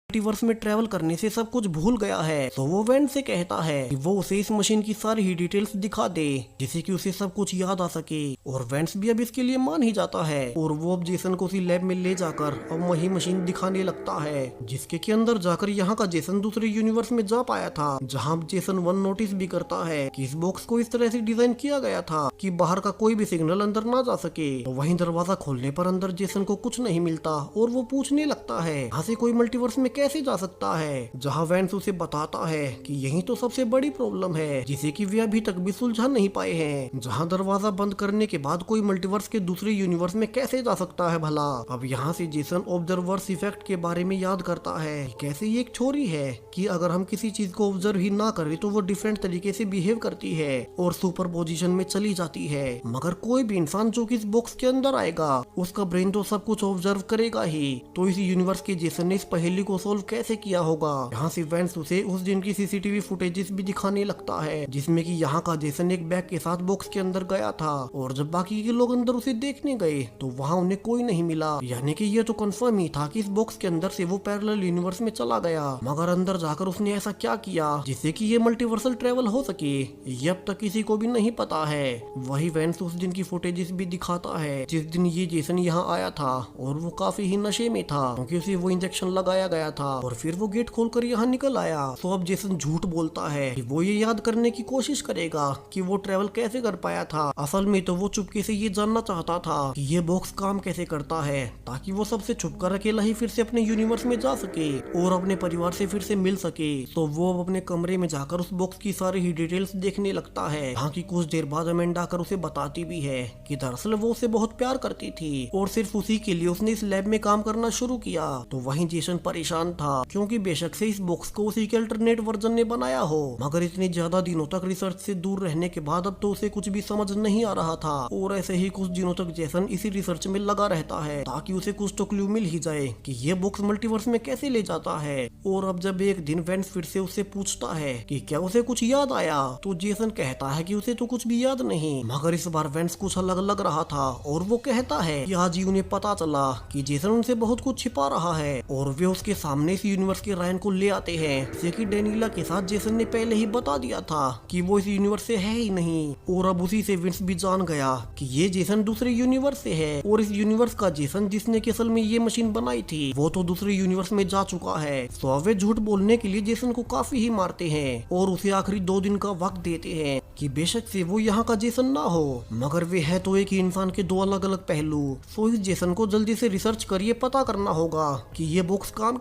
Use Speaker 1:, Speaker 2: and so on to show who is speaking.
Speaker 1: Multiverse में travel करने से सब कुछ भूल गया है। तो वो वेन से कहता है कि वो उसे इस मशीन की सारी ही डिटेल्स दिखा दे जिससे कि उसे सब कुछ याद आ सके। और वेंस भी अब इसके लिए मान ही जाता है और वो अब जेसन को उसी लैब में ले जाकर अब वही मशीन दिखाने लगता है जिसके के अंदर जाकर यहाँ का जेसन दूसरे यूनिवर्स में जा पाया था, जहाँ जेसन वन नोटिस भी करता है कि इस बॉक्स को इस तरह से डिजाइन किया गया था कि बाहर का कोई भी सिग्नल अंदर ना जा सके। तो वहीं दरवाजा खोलने पर अंदर जेसन को कुछ नहीं मिलता और वो पूछने लगता है यहाँ से कोई मल्टीवर्स में कैसे जा सकता है, जहाँ वेंस उसे बताता है कि यही तो सबसे बड़ी प्रॉब्लम है जिसे कि वे अभी तक भी सुलझा नहीं पाए हैं। जहाँ दरवाजा बंद करने के बाद कोई मल्टीवर्स के दूसरे यूनिवर्स में कैसे जा सकता है भला। अब यहाँ से जेसन ऑब्जर्वर्स इफेक्ट के बारे में याद करता है कैसे ये एक थ्योरी है कि अगर हम किसी चीज को ऑब्जर्व ही ना करें तो वो डिफरेंट तरीके से बिहेव करती है और सुपर पोजिशन में चली जाती है। मगर कोई भी इंसान जो कि इस बॉक्स के अंदर आएगा उसका ब्रेन तो सब कुछ ऑब्जर्व करेगा ही। तो इस यूनिवर्स के जेसन ने इस पहेली को सोल्व कैसे किया होगा। यहाँ से वेंस उसे उस दिन की सीसीटीवी फुटेजेस भी दिखाने लगता है जिसमें कि यहाँ का जेसन एक बैग के साथ बॉक्स के अंदर गया था और जब बाकी के लोग अंदर उसे देखने गए तो वहाँ उन्हें कोई नहीं मिला। यानी कि ये तो कंफर्म ही था कि इस बॉक्स के अंदर से वो पैरेलल यूनिवर्स में चला गया। मगर अंदर जाकर उसने ऐसा क्या किया जिससे कि ये मल्टीवर्सल ट्रेवल हो सके, ये अब तक किसी को भी नहीं पता है। वही वेंस उस दिन की फुटेजेस भी दिखाता है जिस दिन ये जेसन यहाँ आया था और वो काफी ही नशे में था क्योंकि उसे वो इंजेक्शन लगाया गया था और फिर वो गेट खोलकर यहाँ निकल आया। तो अब जेसन झूठ बोलता है कि वो ये याद करने की कोशिश करेगा कि वो ट्रेवल कैसे कर पाया था। असल में तो वो चुपके से ये जानना चाहता था कि ये बॉक्स काम कैसे करता है ताकि वो सबसे छुपकर अकेला ही फिर से अपने यूनिवर्स में जा सके और अपने परिवार से फिर से मिल सके। तो वो अब अपने कमरे में जाकर उस बॉक्स की सारी ही डिटेल्स देखने लगता है। यहाँ की कुछ देर बाद अमेंडा आकर उसे बताती भी है कि दरअसल वो उसे बहुत प्यार करती थी और सिर्फ उसी के लिए उसने इस लैब में काम करना शुरू किया। तो वहीं जेसन परेशान था क्योंकि बेशक से इस बॉक्स को उसी के अल्टरनेट वर्जन ने बनाया हो मगर इतने ज्यादा दिनों तक रिसर्च से दूर रहने के बाद अब तो उसे कुछ भी समझ नहीं आ रहा था। और ऐसे ही कुछ दिनों तक जेसन इसी रिसर्च में लगा रहता है ताकि उसे कुछ तो क्लू मिल ही जाए कि ये बॉक्स मल्टीवर्स में कैसे ले जाता है। और अब जब एक दिन वेंस फिर से उससे पूछता है कि क्या उसे कुछ याद आया तो जेसन कहता है कि उसे तो कुछ भी याद नहीं। मगर इस बार वेंस कुछ अलग लग रहा था और वो कहता है कि आज ही उन्हें पता चला कि जेसन उनसे बहुत कुछ छिपा रहा है और वे उसके सामने इस यूनिवर्स के रायन को ले आते हैं जैसे कि डेनिला के साथ जेसन ने पहले ही बता दिया था कि वो इस यूनिवर्स से है ही नहीं। और अब उसी से विंस भी जान गया कि ये जेसन दूसरे यूनिवर्स से है और इस यूनिवर्स का जेसन जिसने कि असल में ये मशीन बनाई थी वो तो दूसरे यूनिवर्स में जा चुका है। तो वे झूठ बोलने के लिए जेसन को काफी ही मारते हैं और उसे आखिरी 2 दिन का वक्त देते हैं कि बेशक से वो यहाँ का जेसन ना हो मगर वे है तो एक ही इंसान के 2 अलग अलग पहलू। तो इस जेसन को जल्दी से रिसर्च करिए पता करना होगा कि ये बॉक्स काम